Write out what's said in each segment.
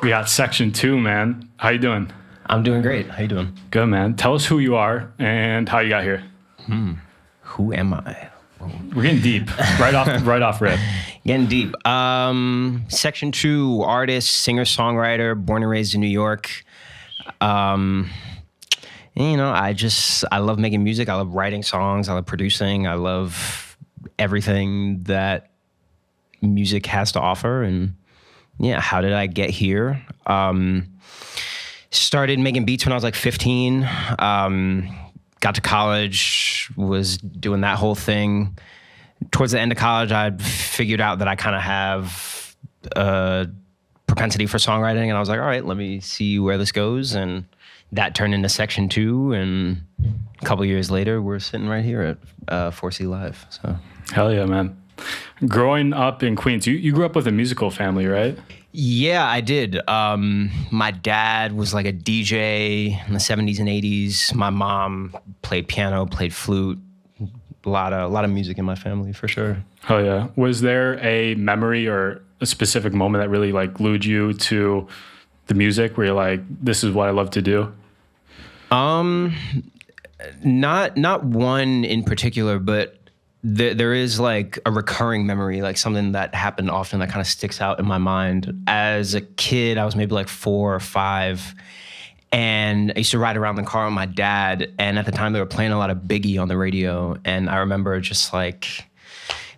We got section 2, man. How you doing? I'm doing great. How you doing? Good, man. Tell us who you are and how you got here. Who am I? We're getting deep. Right off rip. Getting deep. Section 2 artist, singer-songwriter, born and raised in New York. I love making music. I love writing songs. I love producing. I love everything that music has to offer. And yeah, how did I get here? Started making beats when I was like 15. Got to college, was doing that whole thing. Towards the end of college, I figured out that I kind of have a propensity for songwriting. And I was like, all right, let me see where this goes. And that turned into section 2. And a couple years later, we're sitting right here at 4C Live. So Hell yeah, man. Growing up in Queens, you grew up with a musical family, right? Yeah, I did. My dad was like a DJ in the 70s and 80s. My mom played piano, played flute. A lot of music in my family, for sure. Hell yeah. Was there a memory or a specific moment that really like glued you to the music where you're like, this is what I love to do? Not one in particular, but there is like a recurring memory, like something that happened often that kind of sticks out in my mind. As a kid, I was maybe like 4 or 5, and I used to ride around the car with my dad, and at the time they were playing a lot of Biggie on the radio, and I remember just like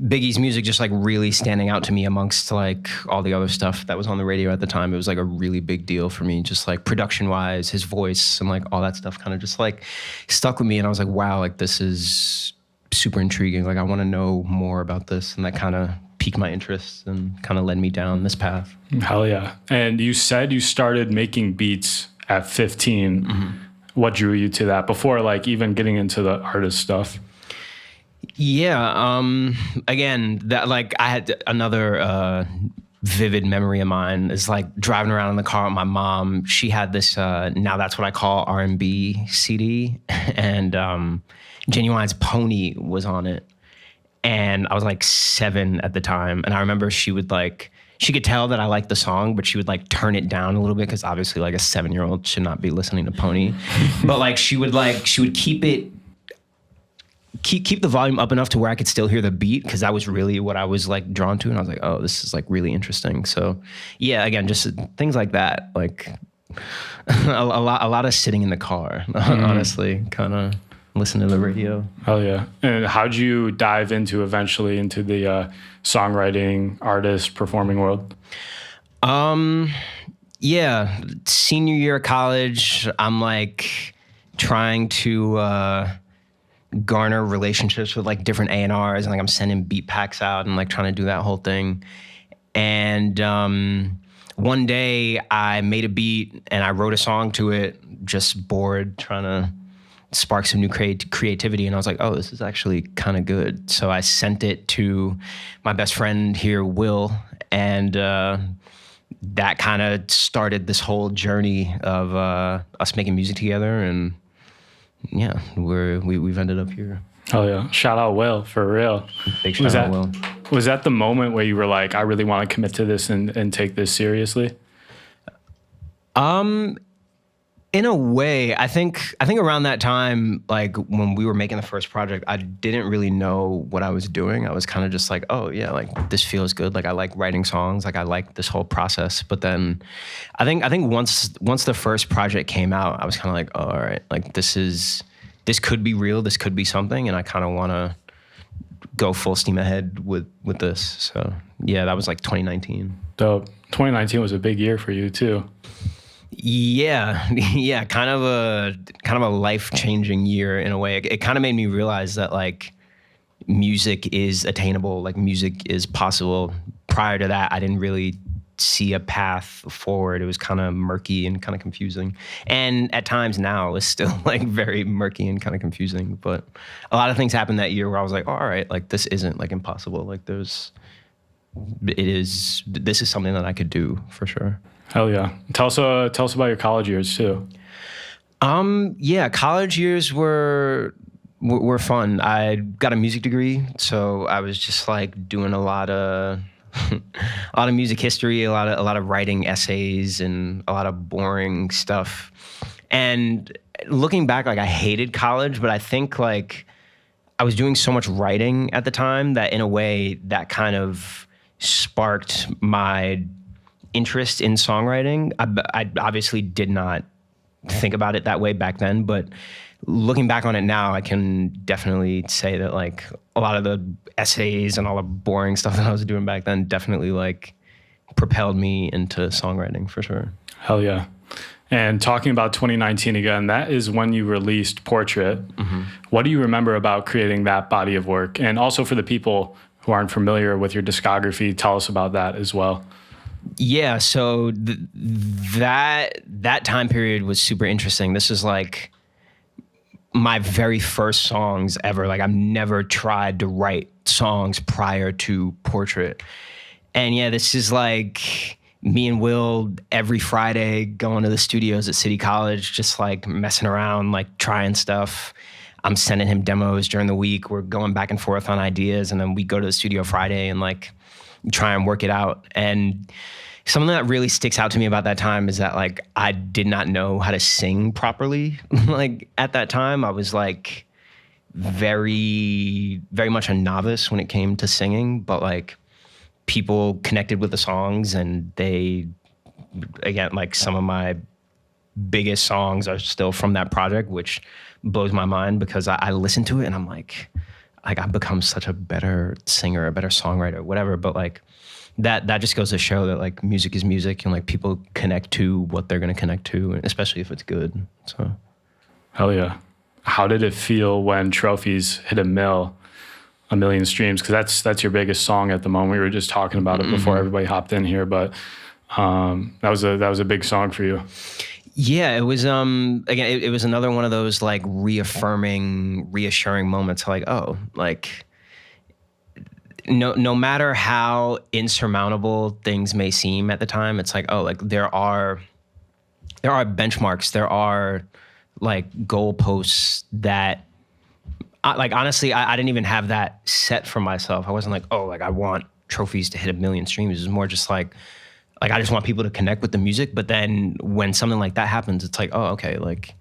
Biggie's music just like really standing out to me amongst like all the other stuff that was on the radio at the time. It was like a really big deal for me, just like production wise, his voice and like all that stuff kind of just like stuck with me, and I was like, wow, like this is super intriguing. Like I want to know more about this, and that kind of piqued my interest and kind of led me down this path. Hell yeah. And you said you started making beats at 15. Mm-hmm. What drew you to that before like even getting into the artist stuff? Yeah. Again, that like I had another vivid memory of mine is like driving around in the car with my mom. She had this Now That's What I Call R&B CD, and Genuine's Pony was on it. And I was like 7 at the time. And I remember she could tell that I liked the song, but she would like turn it down a little bit because obviously like a 7-year-old should not be listening to Pony. But like she would keep the volume up enough to where I could still hear the beat, because that was really what I was like drawn to. And I was like, oh, this is like really interesting. So yeah, again, just things like that. Like a lot of sitting in the car, honestly, kind of listen to the radio. Hell yeah. And how'd you dive eventually into the songwriting, artist, performing world? Yeah, senior year of college, I'm like trying to garner relationships with like different A&Rs, and like I'm sending beat packs out and like trying to do that whole thing. And one day I made a beat and I wrote a song to it, just bored, trying to spark some new creativity. And I was like, oh, this is actually kind of good. So I sent it to my best friend here, Will, and that kind of started this whole journey of us making music together. And yeah, we've ended up here. Oh yeah. Shout out Will, for real. Big shout out Will. Was that the moment where you were like, I really want to commit to this and take this seriously? In a way, I think around that time, like when we were making the first project, I didn't really know what I was doing. I was kind of just like, oh yeah, like this feels good. Like I like writing songs. Like I like this whole process. But then I think once the first project came out, I was kind of like, oh, all right, like this could be real. This could be something. And I kind of want to go full steam ahead with this. So yeah, that was like 2019. Dope. 2019 was a big year for you too. Yeah, kind of a life-changing year in a way. It kind of made me realize that like music is attainable, like music is possible. Prior to that, I didn't really see a path forward. It was kind of murky and kind of confusing. And at times now it's still like very murky and kind of confusing. But a lot of things happened that year where I was like, oh, all right, like this isn't like impossible. Like this is something that I could do for sure. Hell yeah. Tell us about your college years too. Yeah, college years were fun. I got a music degree, so I was just like doing a lot of a lot of music history, a lot of writing essays, and a lot of boring stuff. And looking back, like I hated college, but I think like I was doing so much writing at the time that in a way that kind of sparked my interest in songwriting. I obviously did not think about it that way back then, but looking back on it now, I can definitely say that like a lot of the essays and all the boring stuff that I was doing back then definitely like propelled me into songwriting for sure. Hell yeah. And talking about 2019 again, that is when you released Portrait. What do you remember about creating that body of work? And also for the people who aren't familiar with your discography, tell us about that as well. Yeah, so that time period was super interesting. This is like my very first songs ever. Like I've never tried to write songs prior to Portrait. And yeah, this is like me and Will every Friday going to the studios at City College, just like messing around, like trying stuff. I'm sending him demos during the week. We're going back and forth on ideas. And then we go to the studio Friday and like try and work it out. And something that really sticks out to me about that time is that like I did not know how to sing properly. Like at that time, I was like very, very much a novice when it came to singing, but like people connected with the songs, and they, again, like some of my biggest songs are still from that project, which blows my mind because I listen to it and I'm like I've become such a better singer, a better songwriter, whatever. But like that just goes to show that like music is music, and like people connect to what they're going to connect to, especially if it's good. So, hell yeah. How did it feel when Trophies hit a million streams? Because that's your biggest song at the moment. We were just talking about it before everybody hopped in here, but that was a big song for you. Yeah, it was again, it was another one of those like reassuring moments, like, oh, like no matter how insurmountable things may seem at the time, it's like, oh, like there are benchmarks, there are like goalposts that like honestly, I didn't even have that set for myself. I wasn't like, oh, like I want Trophies to hit 1 million streams. It was more just like I just want people to connect with the music. But then when something like that happens, it's like, oh, okay, like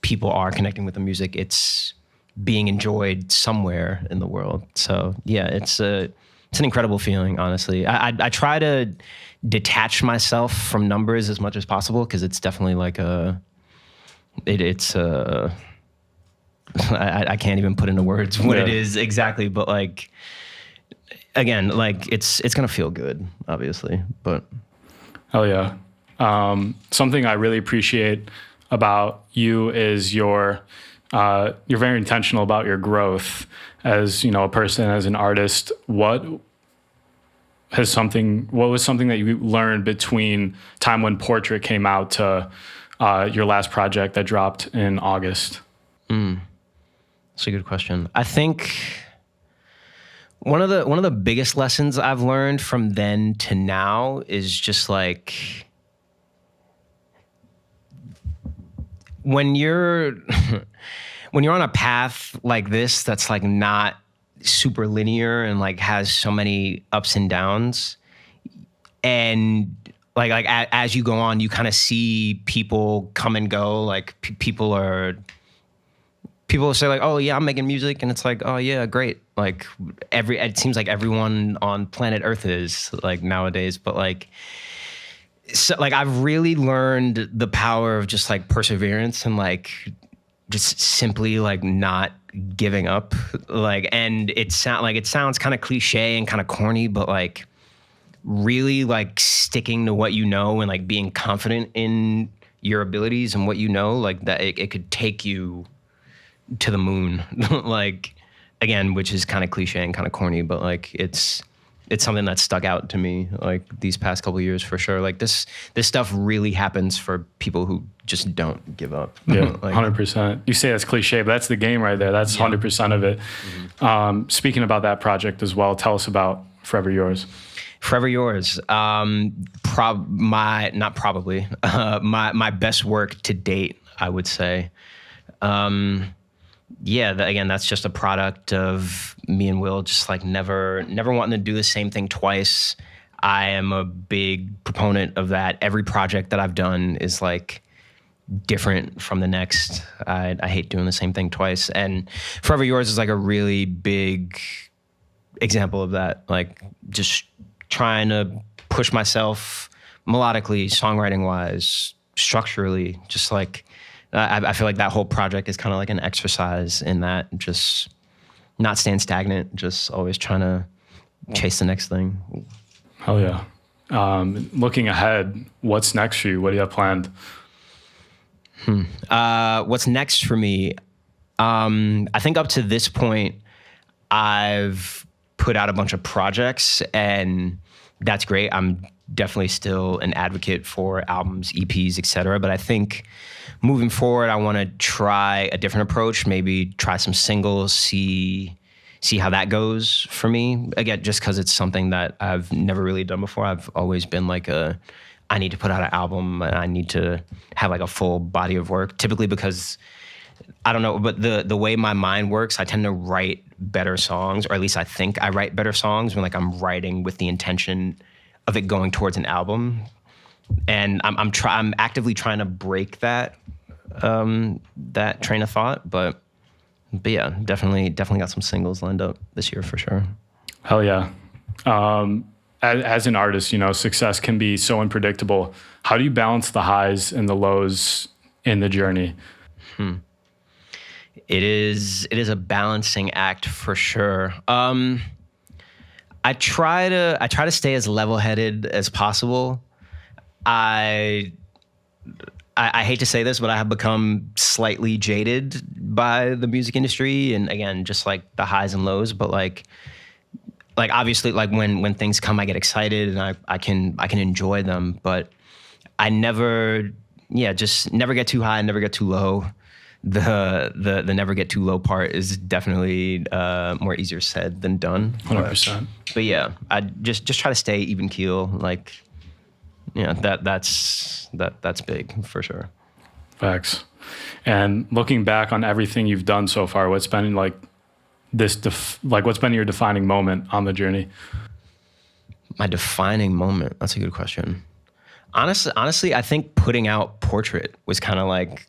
people are connecting with the music. It's being enjoyed somewhere in the world. So yeah, it's an incredible feeling, honestly. I try to detach myself from numbers as much as possible, because it's definitely like I can't even put into words what it is exactly, but like, again, like it's gonna feel good, obviously, but. Hell yeah. Something I really appreciate about you is you're very intentional about your growth as, you know, a person, as an artist. What was something that you learned between time when Portrait came out to your last project that dropped in August? That's a good question. I think one of the biggest lessons I've learned from then to now is just like when you're on a path like this that's like not super linear and like has so many ups and downs, and like as you go on, you kind of see people come and go. Like people will say like, oh yeah, I'm making music, and it's like, oh yeah, great. Like it seems like everyone on planet Earth is like nowadays, but like, so like I've really learned the power of just like perseverance and like just simply like not giving up. Like, and it sounds kind of cliche and kind of corny, but like really like sticking to what you know and like being confident in your abilities and what you know, like that it could take you to the moon. Like, again, which is kind of cliche and kind of corny, but like it's something that stuck out to me like these past couple of years for sure. Like this stuff really happens for people who just don't give up. Yeah, like, 100%. You say that's cliche, but that's the game right there. That's 100% of it. Speaking about that project as well, tell us about Forever Yours. Forever Yours. My best work to date, I would say. Again, that's just a product of me and Will just like never wanting to do the same thing twice. I am a big proponent of that. Every project that I've done is like different from the next. I hate doing the same thing twice. And Forever Yours is like a really big example of that. Like just trying to push myself melodically, songwriting wise, structurally, just like I feel like that whole project is kind of like an exercise in that, just not staying stagnant, just always trying to chase the next thing. Hell yeah. Looking ahead, what's next for you? What do you have planned? What's next for me? I think up to this point, I've put out a bunch of projects, and that's great. I'm definitely still an advocate for albums, EPs, etc. But I think moving forward, I want to try a different approach. Maybe try some singles, see how that goes for me. Again, just because it's something that I've never really done before. I've always been like I need to put out an album and I need to have like a full body of work. Typically because I don't know, but the way my mind works, I tend to write better songs, or at least I think I write better songs when like I'm writing with the intention of it going towards an album. And I'm actively trying to break that train of thought, but yeah, definitely got some singles lined up this year for sure. Hell yeah. As an artist, you know, success can be so unpredictable. How do you balance the highs and the lows in the journey? It is a balancing act for sure. I try to stay as level-headed as possible. I hate to say this, but I have become slightly jaded by the music industry, and again, just like the highs and lows. But like obviously, like when things come, I get excited and I can enjoy them. But I just never get too high, never get too low. The never get too low part is definitely more easier said than done. 100%. But yeah, I just try to stay even keel. Like, yeah, that's big for sure. Facts. And looking back on everything you've done so far, what's been like what's been your defining moment on the journey? My defining moment? That's a good question. Honestly, I think putting out Portrait was kind of like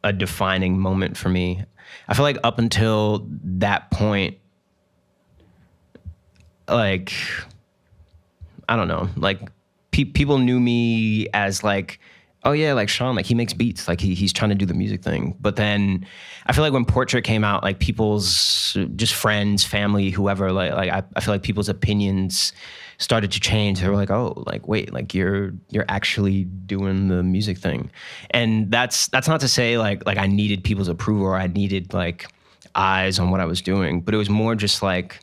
a defining moment for me. I feel like up until that point, like, I don't know, like people knew me as like, oh yeah, like Sean, like he makes beats, like he's trying to do the music thing. But then I feel like when Portrait came out, like people's just friends, family, whoever, like I feel like people's opinions started to change. They were like, oh, like wait, like you're actually doing the music thing. And that's not to say like I needed people's approval or I needed like eyes on what I was doing, but it was more just like,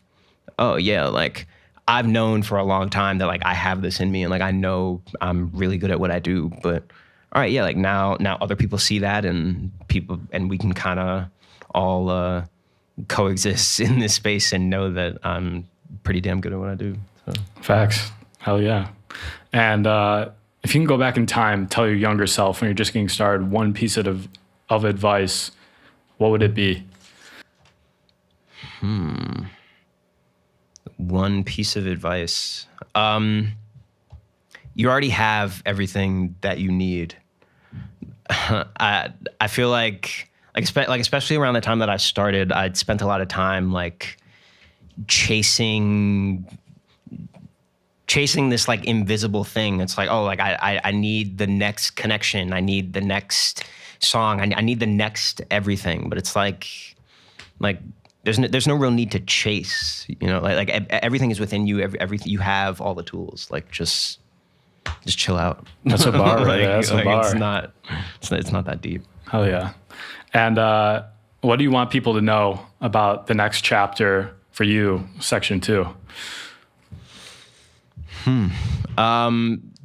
oh yeah, like I've known for a long time that like I have this in me and like I know I'm really good at what I do, but all right, yeah, like now other people see that and we can kind of all coexist in this space and know that I'm pretty damn good at what I do. So. Facts. Hell yeah. And if you can go back in time, tell your younger self when you're just getting started one piece of advice, what would it be? One piece of advice. You already have everything that you need. I feel like especially around the time that I started, I'd spent a lot of time like chasing this like invisible thing. It's like, oh, like I need the next connection. I need the next song. I need the next everything. But it's like there's no real need to chase, you know, like everything is within you. Everything you have, all the tools, like just chill out. That's a bar, right? Like, That's a like bar. It's not that deep. Hell yeah. And what do you want people to know about the next chapter for you, Section 2?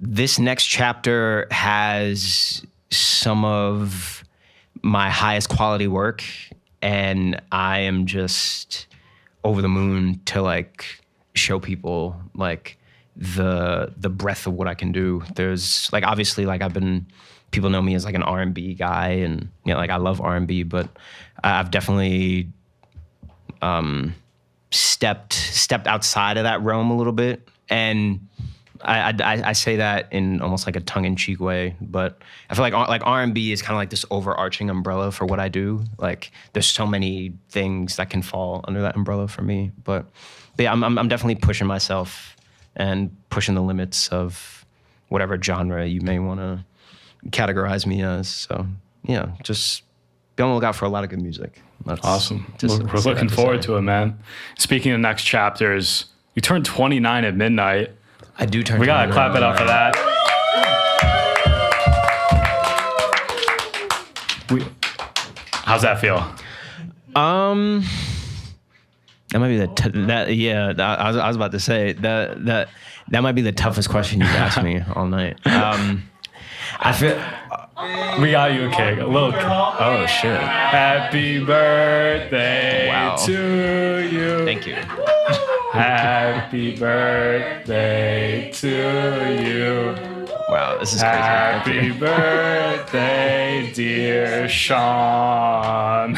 This next chapter has some of my highest quality work, and I am just over the moon to like show people like the breadth of what I can do. There's like obviously like people know me as like an R&B guy, and you know like I love R&B, but I've definitely stepped outside of that realm a little bit, and I say that in almost like a tongue-in-cheek way, but I feel like R&B is kind of like this overarching umbrella for what I do. Like there's so many things that can fall under that umbrella for me. But yeah, I'm definitely pushing myself and pushing the limits of whatever genre you may want to categorize me as. So yeah, just be on the lookout for a lot of good music. That's awesome. We're looking forward to it, man. Speaking of next chapters, you turned 29 at midnight. I do turn. We gotta clap it up for that. How's that feel? That might be I was about to say that might be the toughest question you've asked me all night. I feel. We got you a cake. A little cake. Oh, shit. Happy birthday to you. Thank you. Happy birthday to you. Wow, this is crazy. Happy birthday, dear Sean.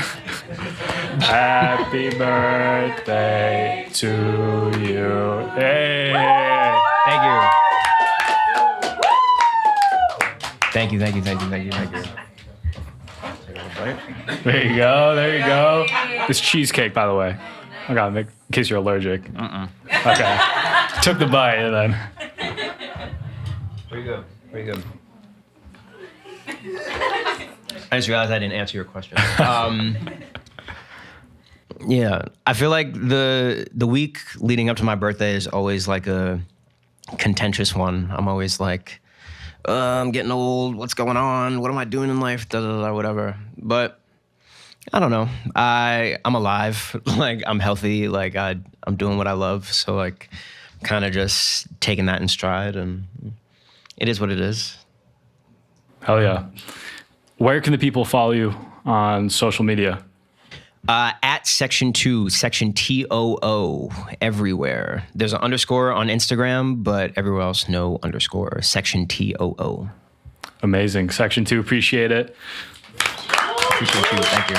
Happy birthday to you. Hey. Thank you. Thank you. There you go. This cheesecake, by the way. I gotta make, in case you're allergic. Okay. Took the bite and then. Pretty good. I just realized I didn't answer your question. Yeah, I feel like the week leading up to my birthday is always like a contentious one. I'm always like, I'm getting old. What's going on? What am I doing in life? Whatever. But I don't know. I'm alive. Like I'm healthy. Like I'm doing what I love. So like, kind of just taking that in stride, and it is what it is. Hell yeah. Where can the people follow you on social media? At sectiontoo, sectiontoo, everywhere. There's an underscore on Instagram, but everywhere else, no underscore. sectiontoo. Amazing. Section 2, appreciate it. Appreciate you. Thank you.